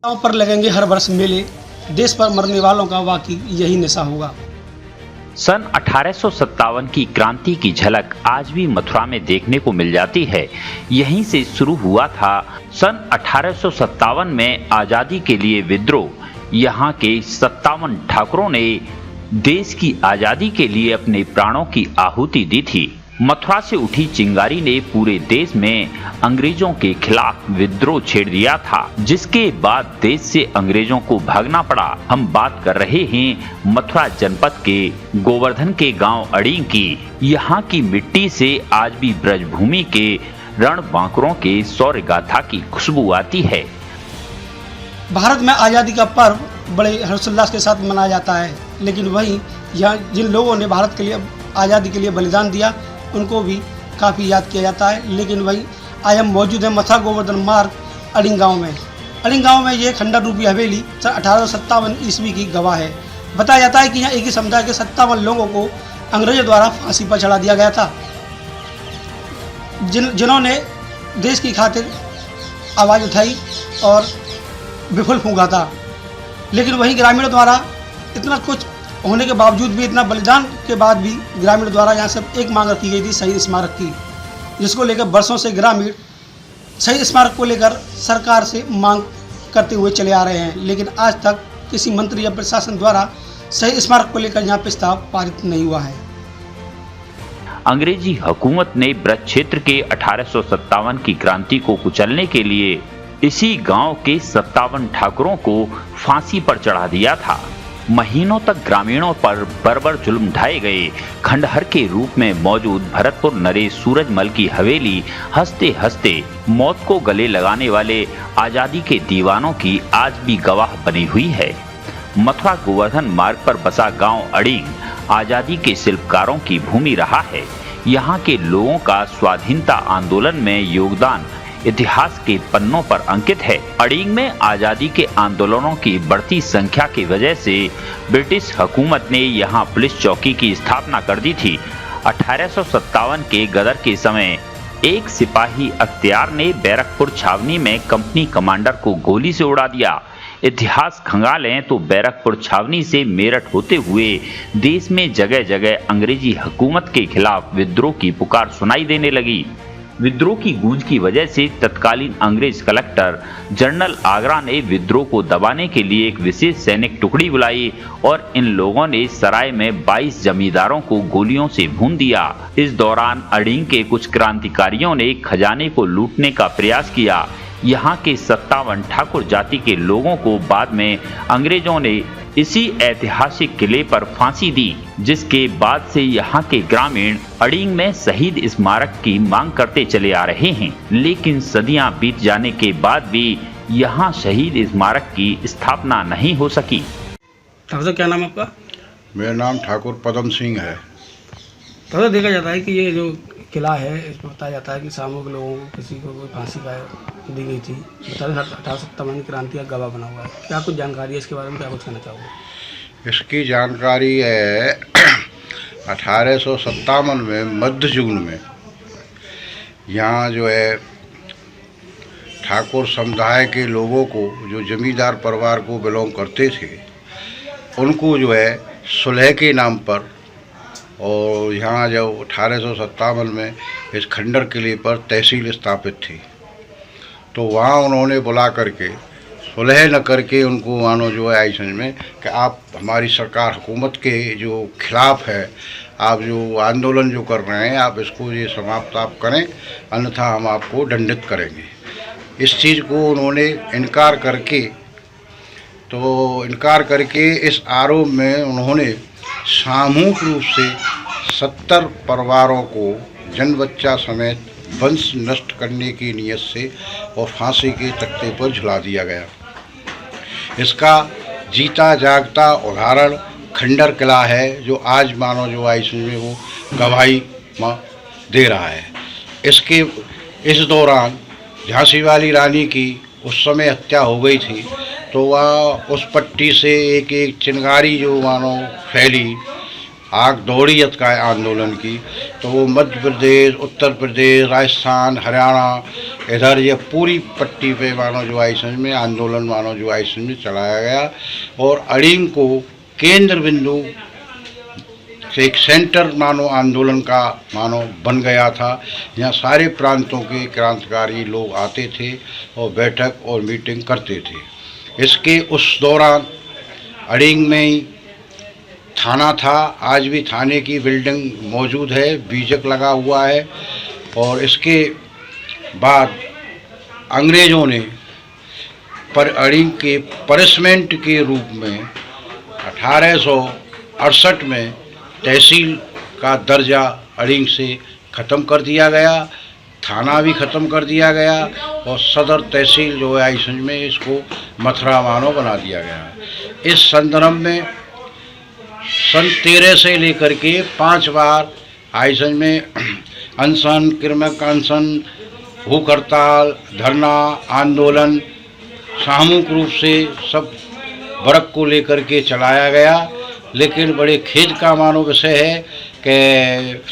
गाँव पर लगेंगे हर वर्ष मेले, देश पर मरने वालों का वाकई यही नशा होगा। सन 1857 की क्रांति की झलक आज भी मथुरा में देखने को मिल जाती है। यहीं से शुरू हुआ था सन 1857 में आजादी के लिए विद्रोह। यहाँ के 57 ठाकुरों ने देश की आजादी के लिए अपने प्राणों की आहुति दी थी। मथुरा से उठी चिंगारी ने पूरे देश में अंग्रेजों के खिलाफ विद्रोह छेड़ दिया था, जिसके बाद देश से अंग्रेजों को भागना पड़ा। हम बात कर रहे हैं मथुरा जनपद के गोवर्धन के गांव अड़ींग की। यहाँ की मिट्टी से आज भी ब्रजभूमि के रण बांकुरों के शौर्य गाथा की खुशबू आती है। भारत में आज़ादी का पर्व बड़े हर्षोल्लास के साथ मनाया जाता है, लेकिन वहीं यहाँ जिन लोगों ने भारत के लिए आज़ादी के लिए बलिदान दिया उनको भी काफ़ी याद किया जाता है। लेकिन वहीं आज हम मौजूद हैं मथुरा गोवर्धन मार्ग अड़ींग गाँव में। अड़ींग गाँव में ये खंडर रूपी हवेली सन 1857 ईस्वी की गवाह है। बताया जाता है कि यहाँ एक ही समुदाय के 57 लोगों को अंग्रेजों द्वारा फांसी पर चढ़ा दिया गया था, जिन्होंने देश की खातिर आवाज़ उठाई और विफल फूंका था। लेकिन वहीं ग्रामीणों द्वारा इतना कुछ होने के बावजूद भी, इतना बलिदान के बाद भी ग्रामीणों द्वारा यहाँ से एक मांग रखी गई थी शहीद स्मारक की, जिसको लेकर वर्षों से ग्रामीण शहीद स्मारक को लेकर सरकार से मांग करते हुए चले आ रहे हैं। लेकिन आज तक किसी मंत्री या प्रशासन द्वारा शहीद स्मारक को लेकर यहाँ प्रस्ताव पारित नहीं हुआ है। अंग्रेजी हुकूमत ने ब्रज क्षेत्र के 1857 की क्रांति को कुचलने के लिए इसी गांव के 57 ठाकुरों को फांसी पर चढ़ा दिया था। महीनों तक ग्रामीणों पर बर्बर जुल्म ढाए गए। खंडहर के रूप में मौजूद भरतपुर नरेश सूरजमल की हवेली हंसते हंसते मौत को गले लगाने वाले आजादी के दीवानों की आज भी गवाह बनी हुई है। मथुरा गोवर्धन मार्ग पर बसा गांव अड़ींग आजादी के शिल्पकारों की भूमि रहा है। यहाँ के लोगों का स्वाधीनता आंदोलन में योगदान इतिहास के पन्नों पर अंकित है। अड़ींग में आजादी के आंदोलनों की बढ़ती संख्या की वजह से ब्रिटिश हुकूमत ने यहाँ पुलिस चौकी की स्थापना कर दी थी। 1857 के गदर के समय एक सिपाही अख्तियार ने बैरकपुर छावनी में कंपनी कमांडर को गोली से उड़ा दिया। इतिहास खंगालें तो बैरकपुर छावनी से मेरठ होते हुए देश में जगह जगह अंग्रेजी हुकूमत के खिलाफ विद्रोह की पुकार सुनाई देने लगी। विद्रोह की गूंज की वजह से तत्कालीन अंग्रेज कलेक्टर जनरल आगरा ने विद्रोह को दबाने के लिए एक विशेष सैनिक टुकड़ी बुलाई और इन लोगों ने सराय में 22 जमींदारों को गोलियों से भून दिया। इस दौरान अड़ींग के कुछ क्रांतिकारियों ने खजाने को लूटने का प्रयास किया। यहाँ के 57 ठाकुर जाति के लोगों को बाद में अंग्रेजों ने इसी ऐतिहासिक किले पर फांसी दी, जिसके बाद से यहाँ के ग्रामीण अड़ींग में शहीद स्मारक की मांग करते चले आ रहे हैं। लेकिन सदियां बीत जाने के बाद भी यहाँ शहीद स्मारक की स्थापना नहीं हो सकी। ठाकुर क्या नाम आपका? मेरा नाम ठाकुर पदम सिंह है। तो देखा जाता है कि ये जो किला है इसमें बताया जाता है कि शामों के लोगों को किसी को कोई फांसी का दी गई थी। 1857 क्रांति का गवाह बना हुआ है। क्या कुछ जानकारी है इसके बारे में, क्या कुछ कहना चाहोगे? इसकी जानकारी है 1857 में मध्य जून में यहाँ जो है ठाकुर समुदाय के लोगों को, जो जमींदार परिवार को बिलोंग करते थे, उनको जो है सुलह के नाम पर, और यहाँ जब 1857 में इस खंडर किले पर तहसील स्थापित थी तो वहाँ उन्होंने बुला करके सुलह न करके उनको मानो जो है ऐसे में कि आप हमारी सरकार हुकूमत के जो खिलाफ है, आप जो आंदोलन जो कर रहे हैं आप इसको ये समाप्त आप करें, अन्यथा हम आपको दंडित करेंगे। इस चीज़ को उन्होंने इनकार करके इस आरोप में उन्होंने सामूहिक रूप से 70 परिवारों को जन बच्चा समेत वंश नष्ट करने की नीयत से और फांसी के तख्ते पर झुला दिया गया। इसका जीता जागता उदाहरण खंडर किला है, जो आज मानो जो है इसमें वो गवाही दे रहा है। इस दौरान झांसी वाली रानी की उस समय हत्या हो गई थी, तो वह उस पट्टी से एक एक चिंगारी जो मानो फैली आग दौड़ियत का आंदोलन की, तो वो मध्य प्रदेश, उत्तर प्रदेश, राजस्थान, हरियाणा, इधर ये पूरी पट्टी पे मानो जो आई समझ में आंदोलन मानो जो आई समझ में चलाया गया और अड़ींग को केंद्र बिंदु एक सेंटर मानो आंदोलन का मानो बन गया था। यहाँ सारे प्रांतों के क्रांतिकारी लोग आते थे और बैठक और मीटिंग करते थे। इसके उस दौरान अड़ींग में ही थाना था, आज भी थाने की बिल्डिंग मौजूद है, बीजक लगा हुआ है। और इसके बाद अंग्रेज़ों ने पर अड़ींग के पनिशमेंट के रूप में 1868 में तहसील का दर्जा अड़ींग से ख़त्म कर दिया गया, थाना भी ख़त्म कर दिया गया और सदर तहसील जो है आइसंज में इसको मथुरा मानो बना दिया गया। इस संदर्भ में सन 13 से लेकर के 5 बार आइसंज में अनशन, क्रमिक अनशन, भूख हड़ताल, धरना, आंदोलन सामूहिक रूप से सब वर्ग को लेकर के चलाया गया। लेकिन बड़े खेद का मानो विषय है कि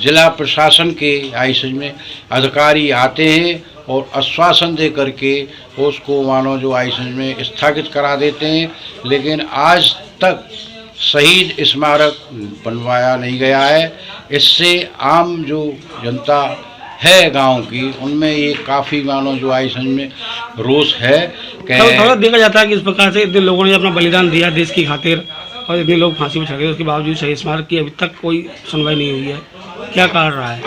जिला प्रशासन के आइसंज में अधिकारी आते हैं और आश्वासन दे करके उसको मानो जो आइसंज में स्थगित करा देते हैं, लेकिन आज तक शहीद स्मारक बनवाया नहीं गया है। इससे आम जो जनता है गांव की, उनमें ये काफ़ी मानो जो आइसंज में रोष है कि देखा जाता है कि इस प्रकार से इतने लोगों ने अपना बलिदान दिया देश की खातिर और इतने लोग फांसी पर चढ़ गए, उसके बावजूद शहीद स्मारक की अभी तक कोई सुनवाई नहीं हुई है। क्या कारण रहा है?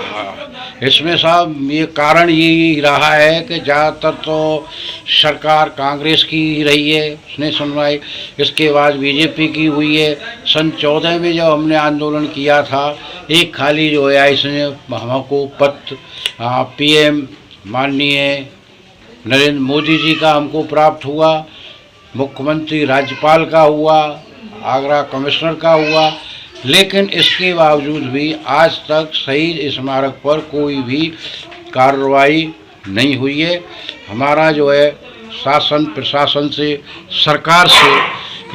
इसमें साहब ये कारण ये रहा है कि ज़्यादातर तो सरकार कांग्रेस की ही रही है, उसने सुनवाई, इसके बाद बीजेपी की हुई है। सन 14 में जब हमने आंदोलन किया था, एक खाली जो है इसने हमको पत्र पीएम माननीय नरेंद्र मोदी जी का हमको प्राप्त हुआ, मुख्यमंत्री राज्यपाल का हुआ, आगरा कमिश्नर का हुआ, लेकिन इसके बावजूद भी आज तक शहीद स्मारक पर कोई भी कार्रवाई नहीं हुई है। हमारा जो है शासन प्रशासन से, सरकार से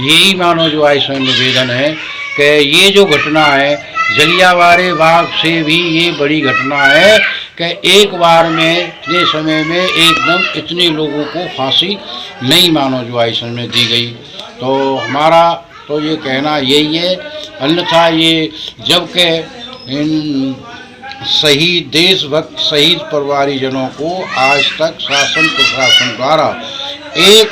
यही मानो जो ऐसा निवेदन है कि ये जो घटना है जलियांवाला बाग से भी ये बड़ी घटना है कि एक बार में इतने समय में एकदम इतने लोगों को फांसी नहीं मानो जो ऐसा में दी गई। तो हमारा तो ये कहना यही है, अन्यथा ये जबकि इन शहीद देशभक्त शहीद परिवारीजनों को आज तक शासन प्रशासन द्वारा एक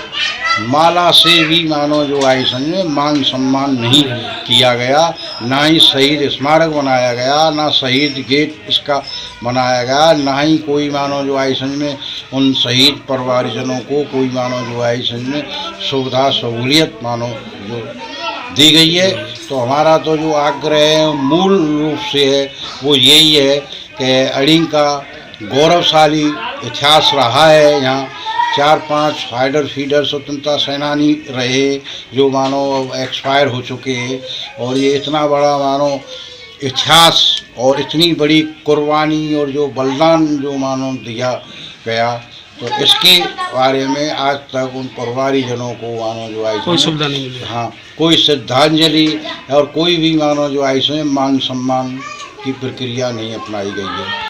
माला से भी मानो जो आइसन में मान सम्मान नहीं किया गया, ना ही शहीद स्मारक बनाया गया, ना शहीद गेट इसका बनाया गया, ना ही कोई मानो जो आइसन में उन शहीद परिवारजनों को कोई मानो जो आइसन में सुविधा सहूलियत मानो जो दी गई है। तो हमारा तो जो आग्रह मूल रूप से है वो यही है कि अड़ींग का गौरवशाली इतिहास रहा है। यहाँ 4-5 फाइटर फीडर स्वतंत्रता सेनानी रहे जो मानो एक्सपायर हो चुके हैं, और ये इतना बड़ा मानो इतिहास और इतनी बड़ी कुर्बानी और जो बलिदान जो मानो दिया गया, तो इसके बारे में आज तक उन परिवारीजनों को मानो जो आई कोई सुविधा नहीं मिली। हाँ, कोई श्रद्धांजलि और कोई भी मानो जो ऐसे मान सम्मान की प्रक्रिया नहीं अपनाई गई है।